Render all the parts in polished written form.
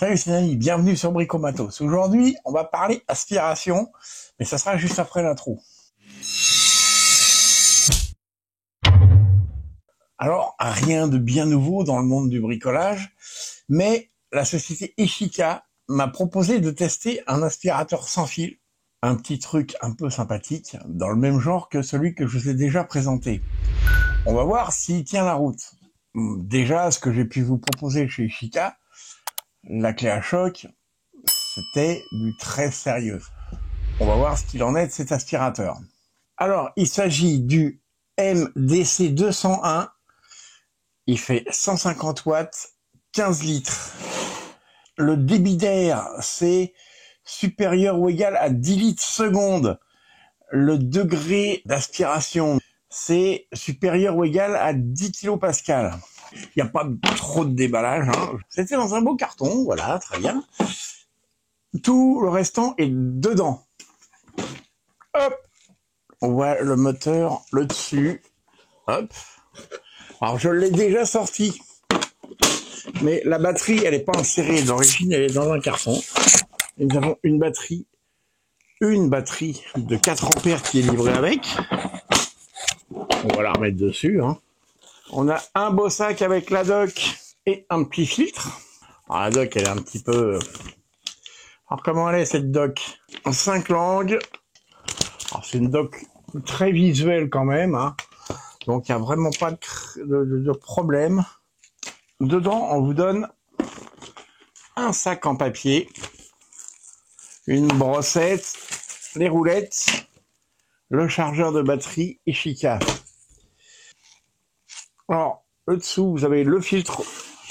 Salut c'est Nani, bienvenue sur Bricomatos. Aujourd'hui, on va parler aspiration, mais ça sera juste après l'intro. Alors, rien de bien nouveau dans le monde du bricolage, mais la société Ishika m'a proposé de tester un aspirateur sans fil, un petit truc un peu sympathique, dans le même genre que celui que je vous ai déjà présenté. On va voir s'il tient la route. Déjà, ce que j'ai pu vous proposer chez Ishika, la clé à choc, c'était du très sérieux. On va voir ce qu'il en est de cet aspirateur. Alors, il s'agit du MDC 201. Il fait 150 watts, 15 litres. Le débit d'air, c'est supérieur ou égal à 10 litres seconde. Le degré d'aspiration, c'est supérieur ou égal à 10 kPa. Il n'y a pas trop de déballage, hein. C'était dans un beau carton, voilà, très bien. Tout le restant est dedans. Hop, on voit le moteur, le dessus. Hop. Alors je l'ai déjà sorti, mais la batterie, elle n'est pas insérée. D'origine, elle est dans un carton. Et nous avons une batterie de 4 ampères qui est livrée avec. On va la remettre dessus, hein. On a un beau sac avec la dock et un petit filtre. Alors la dock, elle est un petit peu... Alors comment elle est cette dock? En 5 langues. Alors c'est une dock très visuelle quand même, hein. Donc il n'y a vraiment pas de problème. Dedans, on vous donne un sac en papier, une brossette, les roulettes, le chargeur de batterie Ishika. Alors, le dessous, vous avez le filtre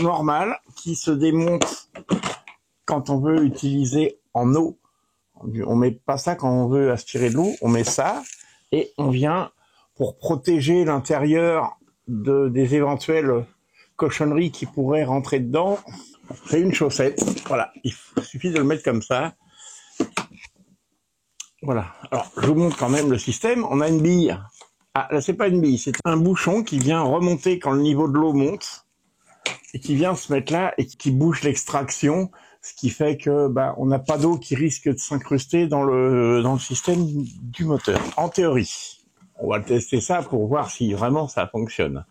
normal qui se démonte quand on veut utiliser en eau. On met pas ça quand on veut aspirer de l'eau, on met ça et on vient pour protéger l'intérieur des éventuelles cochonneries qui pourraient rentrer dedans. C'est une chaussette, voilà, il suffit de le mettre comme ça. Voilà, alors je vous montre quand même le système. On a une bille. Ah, là c'est pas une bille, c'est un bouchon qui vient remonter quand le niveau de l'eau monte et qui vient se mettre là et qui bouche l'extraction, ce qui fait que on n'a pas d'eau qui risque de s'incruster dans le système du moteur, en théorie. On va tester ça pour voir si vraiment ça fonctionne.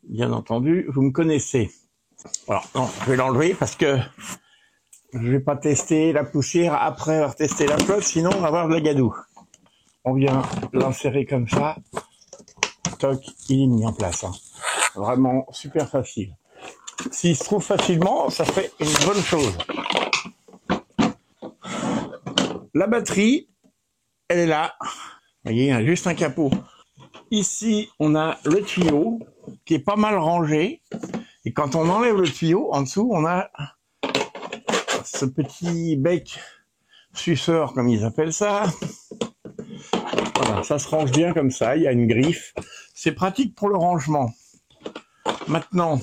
Bien entendu, vous me connaissez. Alors, non, je vais l'enlever parce que je vais pas tester la poussière après avoir testé la flotte, sinon on va avoir de la gadoue. On vient l'insérer comme ça. Toc, il est mis en place, hein. Vraiment super facile. S'il se trouve facilement, ça fait une bonne chose. La batterie, elle est là. Vous voyez, il y a juste un capot. Ici, on a le tuyau qui est pas mal rangé. Et quand on enlève le tuyau, en dessous, on a ce petit bec suceur, comme ils appellent ça. Voilà, ça se range bien comme ça, il y a une griffe. C'est pratique pour le rangement. Maintenant,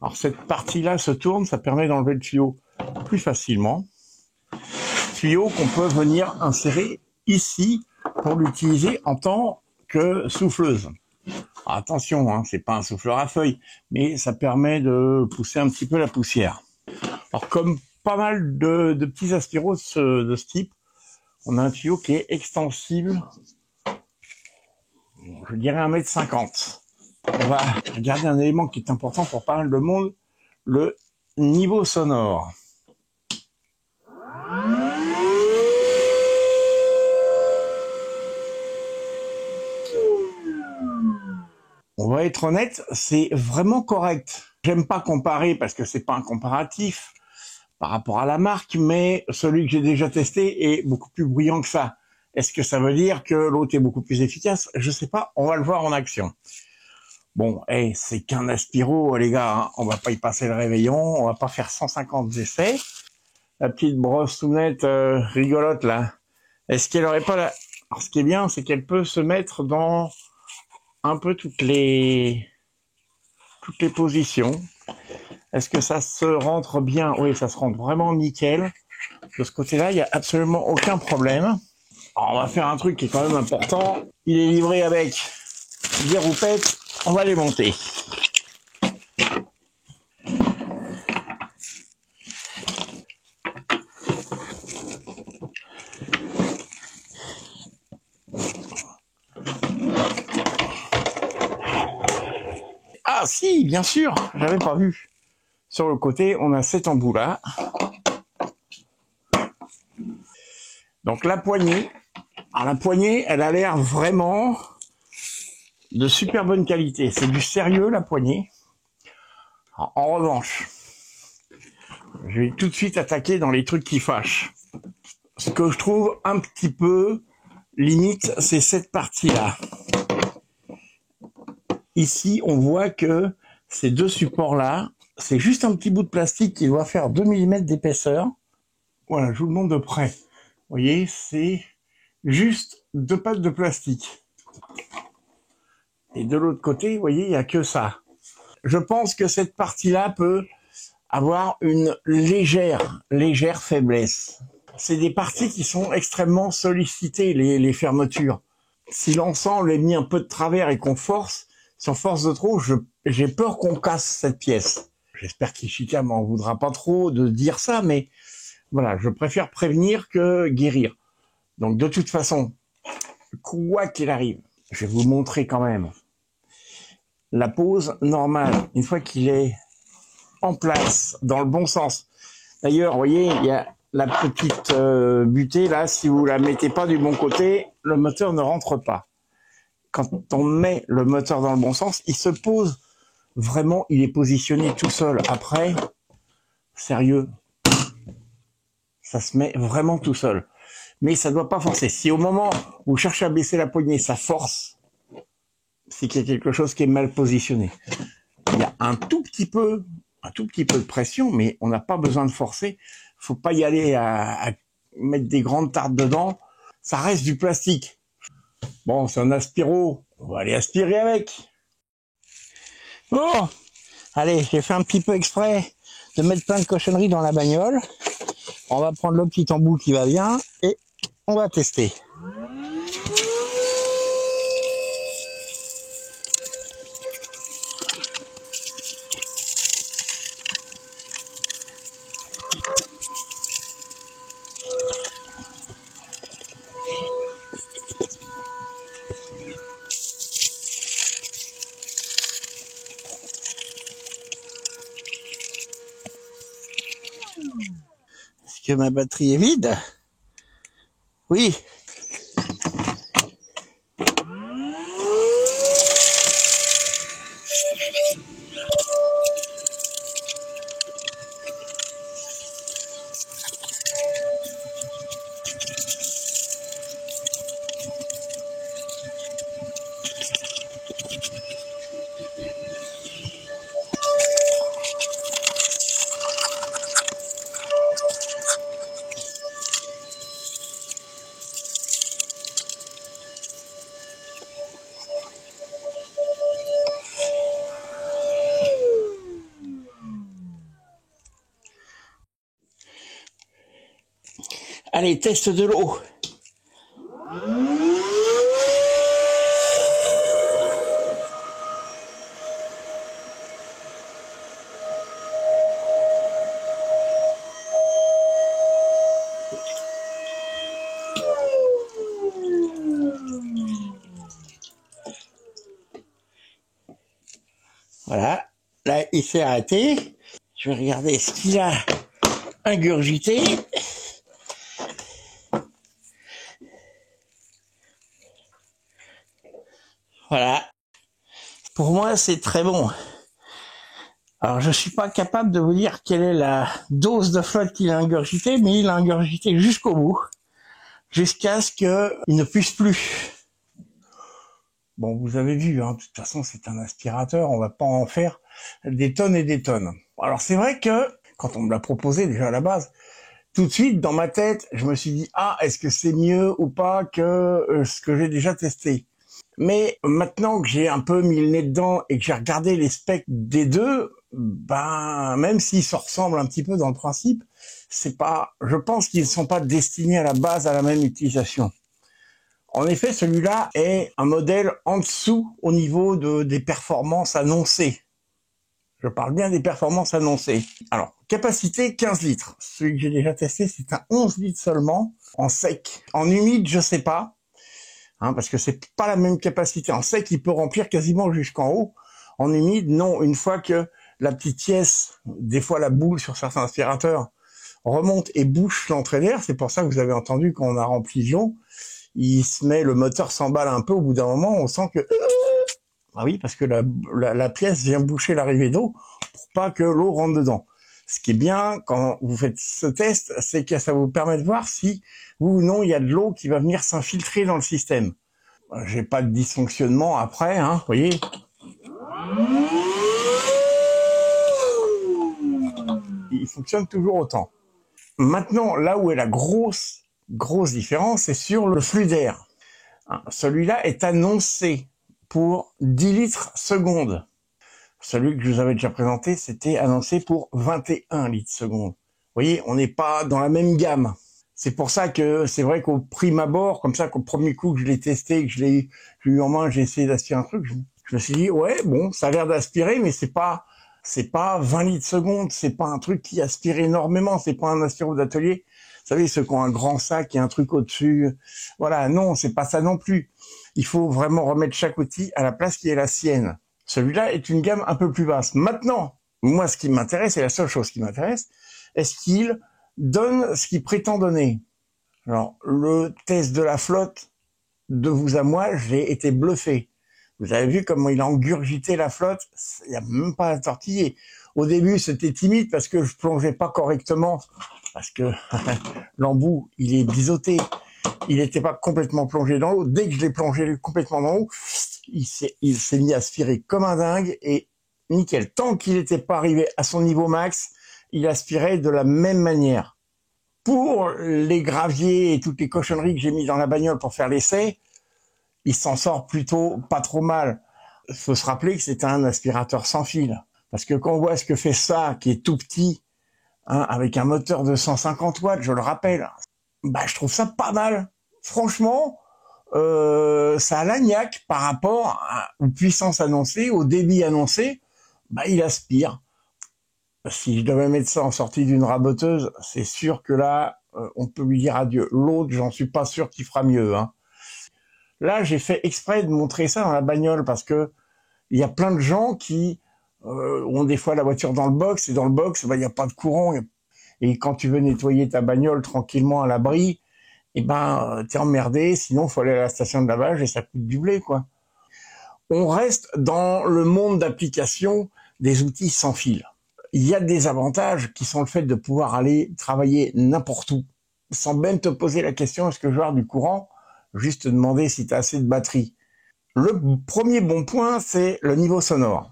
alors cette partie-là se tourne, ça permet d'enlever le tuyau plus facilement. Tuyau qu'on peut venir insérer ici pour l'utiliser en tant que souffleuse. Alors attention, hein, c'est pas un souffleur à feuilles, mais ça permet de pousser un petit peu la poussière. Alors comme pas mal de petits aspiros de ce type, on a un tuyau qui est extensible, je dirais 1,50 m. On va regarder un élément qui est important pour pas mal de monde, le niveau sonore. On va être honnête, c'est vraiment correct. J'aime pas comparer parce que c'est pas un comparatif par rapport à la marque, mais celui que j'ai déjà testé est beaucoup plus bruyant que ça. Est-ce que ça veut dire que l'autre est beaucoup plus efficace? Je sais pas, on va le voir en action. Bon, c'est qu'un aspiro, les gars, hein. On va pas y passer le réveillon, on va pas faire 150 essais. La petite brosse tounette rigolote là, est-ce qu'elle aurait pas la... Alors ce qui est bien, c'est qu'elle peut se mettre dans un peu toutes les positions. Est-ce que ça se rentre bien? Oui, ça se rentre vraiment nickel. De ce côté-là, il n'y a absolument aucun problème. Alors, on va faire un truc qui est quand même important. Il est livré avec des roupettes. On va les monter. Ah si, bien sûr, j'avais pas vu. Sur le côté, on a cet embout-là. Donc la poignée, alors la poignée, elle a l'air vraiment de super bonne qualité. C'est du sérieux, la poignée. Alors, en revanche, je vais tout de suite attaquer dans les trucs qui fâchent. Ce que je trouve un petit peu limite, c'est cette partie-là. Ici, on voit que ces deux supports-là, c'est juste un petit bout de plastique qui doit faire 2 mm d'épaisseur. Voilà, je vous le montre de près. Vous voyez, c'est juste 2 pattes de plastique. Et de l'autre côté, vous voyez, il n'y a que ça. Je pense que cette partie-là peut avoir une légère faiblesse. C'est des parties qui sont extrêmement sollicitées, les fermetures. Si l'ensemble est mis un peu de travers et qu'on force, si on force de trop, j'ai peur qu'on casse cette pièce. J'espère qu'Ishika m'en voudra pas trop de dire ça, mais voilà, je préfère prévenir que guérir. Donc de toute façon, quoi qu'il arrive, je vais vous montrer quand même la pose normale, une fois qu'il est en place, dans le bon sens. D'ailleurs, vous voyez, il y a la petite butée là, si vous la mettez pas du bon côté, le moteur ne rentre pas. Quand on met le moteur dans le bon sens, il se pose vraiment, il est positionné tout seul. Après, sérieux, ça se met vraiment tout seul. Mais ça ne doit pas forcer. Si au moment où vous cherchez à baisser la poignée, ça force, c'est qu'il y a quelque chose qui est mal positionné. Il y a un tout petit peu de pression, mais on n'a pas besoin de forcer. Faut pas y aller à mettre des grandes tartes dedans. Ça reste du plastique. Bon, c'est un aspiro. On va aller aspirer avec. Bon, allez, j'ai fait un petit peu exprès de mettre plein de cochonneries dans la bagnole. On va prendre le petit embout qui va bien et on va tester. Est-ce que ma batterie est vide? Oui. Allez, test de l'eau. Voilà, là il s'est arrêté. Je vais regarder ce qu'il a ingurgité. Voilà. Pour moi, c'est très bon. Alors, je suis pas capable de vous dire quelle est la dose de flotte qu'il a ingurgité, mais il a ingurgité jusqu'au bout, jusqu'à ce qu'il ne puisse plus. Bon, vous avez vu, hein, de toute façon, c'est un aspirateur, on va pas en faire des tonnes et des tonnes. Alors, c'est vrai que, quand on me l'a proposé déjà à la base, tout de suite, dans ma tête, je me suis dit, ah, est-ce que c'est mieux ou pas que ce que j'ai déjà testé? Mais maintenant que j'ai un peu mis le nez dedans et que j'ai regardé les specs des deux, ben, même s'ils se ressemblent un petit peu dans le principe, c'est pas, je pense qu'ils ne sont pas destinés à la base à la même utilisation. En effet, celui-là est un modèle en dessous au niveau des performances annoncées. Je parle bien des performances annoncées. Alors, capacité 15 litres. Celui que j'ai déjà testé, c'est un 11 litres seulement, en sec. En humide, je sais pas, hein, parce que c'est pas la même capacité. En sec, il peut remplir quasiment jusqu'en haut. en humide. Non, une fois que la petite pièce, des fois la boule sur certains aspirateurs, remonte et bouche l'entrée d'air, c'est pour ça que vous avez entendu quand on a rempli de l'eau, le moteur s'emballe un peu, au bout d'un moment, on sent que... Ah oui, parce que la pièce vient boucher l'arrivée d'eau pour pas que l'eau rentre dedans. Ce qui est bien quand vous faites ce test, c'est que ça vous permet de voir si, oui ou non, il y a de l'eau qui va venir s'infiltrer dans le système. J'ai pas de dysfonctionnement après, hein, vous voyez. Il fonctionne toujours autant. Maintenant, là où est la grosse différence, c'est sur le flux d'air. Celui-là est annoncé pour 10 litres seconde. Celui que je vous avais déjà présenté, c'était annoncé pour 21 litres seconde. Vous voyez, on n'est pas dans la même gamme. C'est pour ça que c'est vrai qu'au prime abord, comme ça, qu'au premier coup que je l'ai testé, que je l'ai eu en main, j'ai essayé d'aspirer un truc, je me suis dit, ouais, bon, ça a l'air d'aspirer, mais c'est pas 20 litres seconde, c'est pas un truc qui aspire énormément, c'est pas un aspiro d'atelier. Vous savez, ceux qui ont un grand sac et un truc au-dessus. Voilà, non, c'est pas ça non plus. Il faut vraiment remettre chaque outil à la place qui est la sienne. Celui-là est une gamme un peu plus basse. Maintenant, moi, ce qui m'intéresse, et la seule chose qui m'intéresse, est-ce qu'il donne ce qu'il prétend donner? Alors, le test de la flotte, de vous à moi, j'ai été bluffé. Vous avez vu comment il a engurgité la flotte? Il n'y a même pas à tortiller. Au début, c'était timide parce que je plongeais pas correctement, parce que l'embout, il est biseauté. Il n'était pas complètement plongé dans l'eau. Dès que je l'ai plongé complètement dans l'eau, il s'est mis à aspirer comme un dingue et nickel. Tant qu'il n'était pas arrivé à son niveau max, il aspirait de la même manière. Pour les graviers et toutes les cochonneries que j'ai mis dans la bagnole pour faire l'essai, il s'en sort plutôt pas trop mal. Il faut se rappeler que c'est un aspirateur sans fil. Parce que quand on voit ce que fait ça, qui est tout petit, hein, avec un moteur de 150 watts, je le rappelle, bah, je trouve ça pas mal. Franchement, ça a la niaque par rapport aux puissances annoncées, au débit annoncé, bah, il aspire. Si je devais mettre ça en sortie d'une raboteuse, c'est sûr que là, on peut lui dire adieu. L'autre, j'en suis pas sûr qu'il fera mieux, hein. Là, j'ai fait exprès de montrer ça dans la bagnole parce que il y a plein de gens qui ont des fois la voiture dans le box et dans le box, bah, il n'y a pas de courant. Et quand tu veux nettoyer ta bagnole tranquillement à l'abri, eh ben, t'es emmerdé. Sinon, faut aller à la station de lavage et ça coûte du blé, quoi. On reste dans le monde d'application des outils sans fil. Il y a des avantages qui sont le fait de pouvoir aller travailler n'importe où, sans même te poser la question, est-ce que je vais avoir du courant? Juste te demander si tu as assez de batterie. Le premier bon point, c'est le niveau sonore.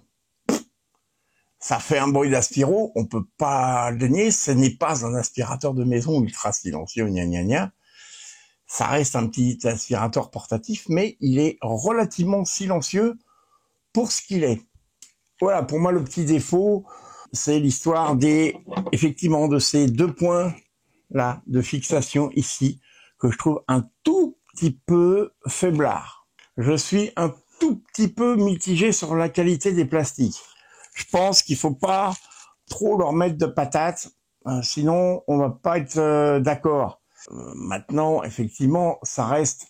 Ça fait un bruit d'aspiro, on peut pas le nier, ce n'est pas un aspirateur de maison ultra silencieux, gna gna gna. Ça reste un petit aspirateur portatif, mais il est relativement silencieux pour ce qu'il est. Voilà, pour moi, le petit défaut, c'est l'histoire effectivement, de ces 2 points là de fixation ici, que je trouve un tout petit peu faiblard. Je suis un tout petit peu mitigé sur la qualité des plastiques. Je pense qu'il faut pas trop leur mettre de patates, sinon on va pas être d'accord. Maintenant, effectivement, ça reste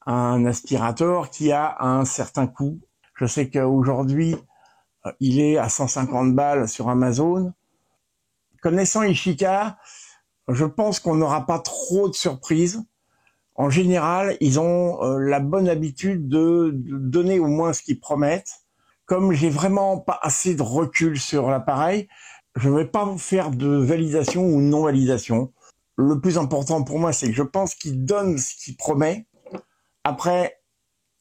un aspirateur qui a un certain coût. Je sais qu'aujourd'hui, il est à 150 balles sur Amazon. Connaissant Ishika, je pense qu'on n'aura pas trop de surprises. En général, ils ont la bonne habitude de donner au moins ce qu'ils promettent. Comme j'ai vraiment pas assez de recul sur l'appareil, je ne vais pas vous faire de validation ou non validation. Le plus important pour moi, c'est que je pense qu'il donne ce qu'il promet. Après,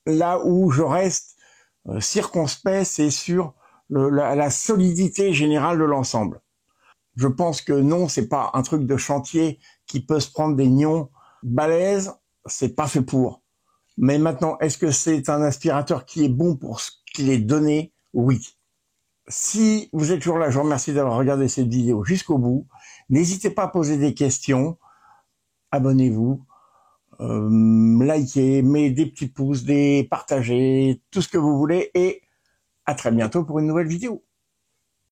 là où je reste circonspect, c'est sur la solidité générale de l'ensemble. Je pense que non, c'est pas un truc de chantier qui peut se prendre des nions balèzes, c'est pas fait pour. Mais maintenant, est-ce que c'est un aspirateur qui est bon pour ce qu'il est donné? Oui. Si vous êtes toujours là, je vous remercie d'avoir regardé cette vidéo jusqu'au bout. N'hésitez pas à poser des questions, abonnez-vous, likez, mettez des petits pouces, partagez, tout ce que vous voulez, et à très bientôt pour une nouvelle vidéo.